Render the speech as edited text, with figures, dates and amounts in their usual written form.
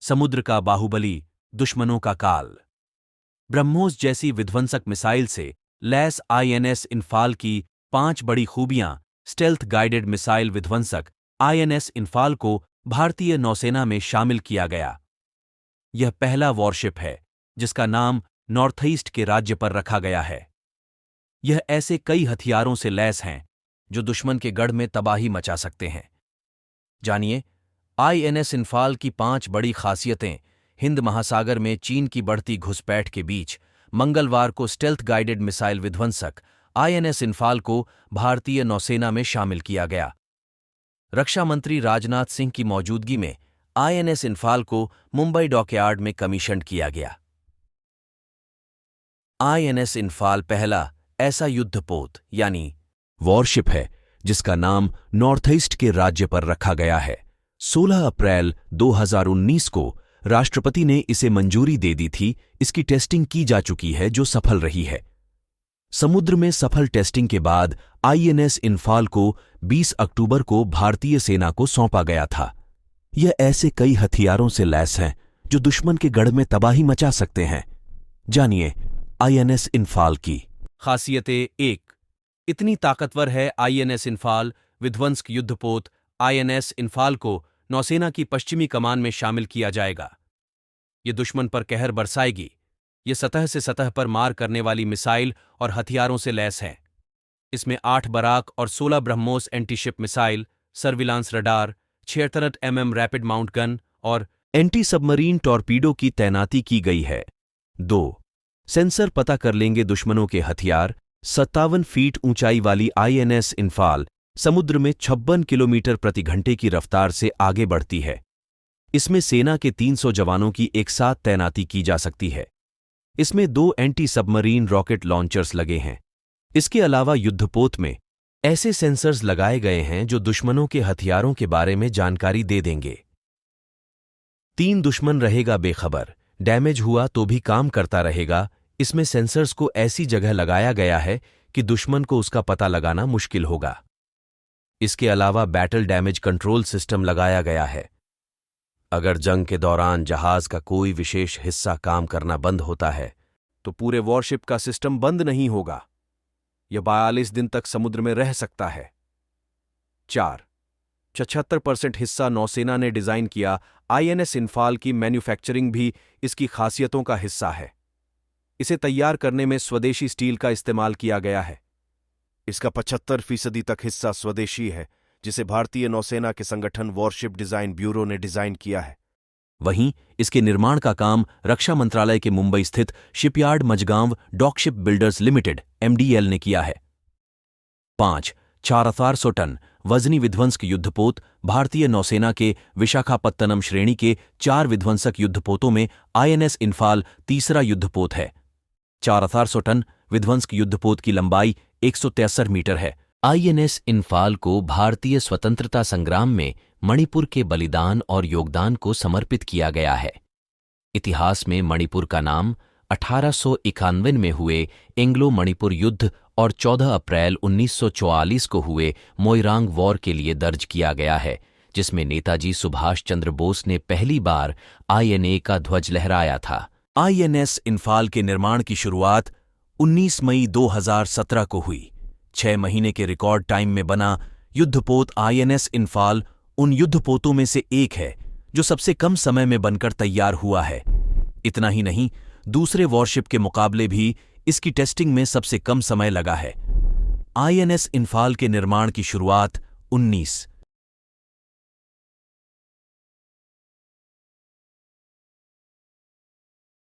समुद्र का बाहुबली, दुश्मनों का काल। ब्रह्मोस जैसी विध्वंसक मिसाइल से लैस आईएनएस इंफाल की 5 बड़ी खूबियां। स्टेल्थ गाइडेड मिसाइल विध्वंसक आईएनएस इंफाल को भारतीय नौसेना में शामिल किया गया। यह पहला वॉरशिप है जिसका नाम नॉर्थ ईस्ट के राज्य पर रखा गया है। यह ऐसे कई हथियारों से लैस हैं जो दुश्मन के गढ़ में तबाही मचा सकते हैं। जानिए आईएनएस इंफाल की 5 बड़ी खासियतें। हिंद महासागर में चीन की बढ़ती घुसपैठ के बीच मंगलवार को स्टेल्थ गाइडेड मिसाइल विध्वंसक आईएनएस इंफाल को भारतीय नौसेना में शामिल किया गया। रक्षा मंत्री राजनाथ सिंह की मौजूदगी में आईएनएस इंफाल को मुंबई डॉकयार्ड में कमीशन्ड किया गया। आईएनएस इंफाल पहला ऐसा युद्धपोत यानी वॉरशिप है जिसका नाम नॉर्थ ईस्ट के राज्य पर रखा गया है। 16 अप्रैल 2019 को राष्ट्रपति ने इसे मंजूरी दे दी थी। इसकी टेस्टिंग की जा चुकी है जो सफल रही है। समुद्र में सफल टेस्टिंग के बाद आईएनएस इंफाल को 20 अक्टूबर को भारतीय सेना को सौंपा गया था। यह ऐसे कई हथियारों से लैस हैं जो दुश्मन के गढ़ में तबाही मचा सकते हैं। जानिए आईएनएस इंफाल की खासियतें। 1। इतनी ताकतवर है आईएनएस इंफाल विध्वंसक युद्धपोत आईएनएस इंफाल को नौसेना की पश्चिमी कमान में शामिल किया जाएगा। ये दुश्मन पर कहर बरसाएगी। ये सतह से सतह पर मार करने वाली मिसाइल और हथियारों से लैस है। इसमें 8 बराक और 16 BrahMos antiship missile, surveillance radar, 76 mm rapid mount gun और एंटी सबमरीन टॉर्पीडो की तैनाती की गई है। 2. सेंसर पता कर लेंगे दुश्मनों के हथियार। 57 फीट ऊंचाई वाली आईएनएस इंफाल समुद्र में 56 किलोमीटर प्रति घंटे की रफ्तार से आगे बढ़ती है। इसमें सेना के 300 जवानों की एक साथ तैनाती की जा सकती है। इसमें 2 एंटी सबमरीन रॉकेट लॉन्चर्स लगे हैं। इसके अलावा युद्धपोत में ऐसे सेंसर्स लगाए गए हैं जो दुश्मनों के हथियारों के बारे में जानकारी दे देंगे। 3. दुश्मन रहेगा बेखबर। डैमेज हुआ तो भी काम करता रहेगा। इसमें सेंसर्स को ऐसी जगह लगाया गया है कि दुश्मन को उसका पता लगाना मुश्किल होगा। इसके अलावा बैटल डैमेज कंट्रोल सिस्टम लगाया गया है। अगर जंग के दौरान जहाज का कोई विशेष हिस्सा काम करना बंद होता है तो पूरे वॉरशिप का सिस्टम बंद नहीं होगा। यह 42 दिन तक समुद्र में रह सकता है। 4. 76% हिस्सा नौसेना ने डिजाइन किया। आईएनएस इंफाल की मैन्युफैक्चरिंग भी इसकी खासियतों का हिस्सा है। इसे तैयार करने में स्वदेशी स्टील का इस्तेमाल किया गया है। इसका 75% तक हिस्सा स्वदेशी है जिसे भारतीय नौसेना के संगठन वॉरशिप डिजाइन ब्यूरो ने डिजाइन किया है। वहीं इसके निर्माण का काम रक्षा मंत्रालय के मुंबई स्थित shipyard Mazagon dock ship builders limited MDL ने किया है। 5. 4,400 टन वजनी विध्वंसक युद्धपोत। भारतीय नौसेना के विशाखापत्तनम श्रेणी के 4 विध्वंसक युद्धपोतों में आईएनएस इंफाल तीसरा युद्धपोत है। 4,400 टन विध्वंसक युद्धपोत की लंबाई 163 मीटर है। आईएनएस इंफाल को भारतीय स्वतंत्रता संग्राम में मणिपुर के बलिदान और योगदान को समर्पित किया गया है। इतिहास में मणिपुर का नाम 1891 में हुए एंग्लो मणिपुर युद्ध और 14 अप्रैल 1944 को हुए मोइरांग वॉर के लिए दर्ज किया गया है, जिसमें नेताजी सुभाष चंद्र बोस ने पहली बार आईएनए का ध्वज लहराया था। आईएनएस इंफाल के निर्माण की शुरुआत 19 मई 2017 को हुई। 6 महीने के रिकॉर्ड टाइम में बना युद्धपोत आईएनएस इंफाल उन युद्धपोतों में से एक है जो सबसे कम समय में बनकर तैयार हुआ है। इतना ही नहीं, दूसरे वॉरशिप के मुकाबले भी इसकी टेस्टिंग में सबसे कम समय लगा है। आईएनएस इंफाल के निर्माण की शुरुआत 19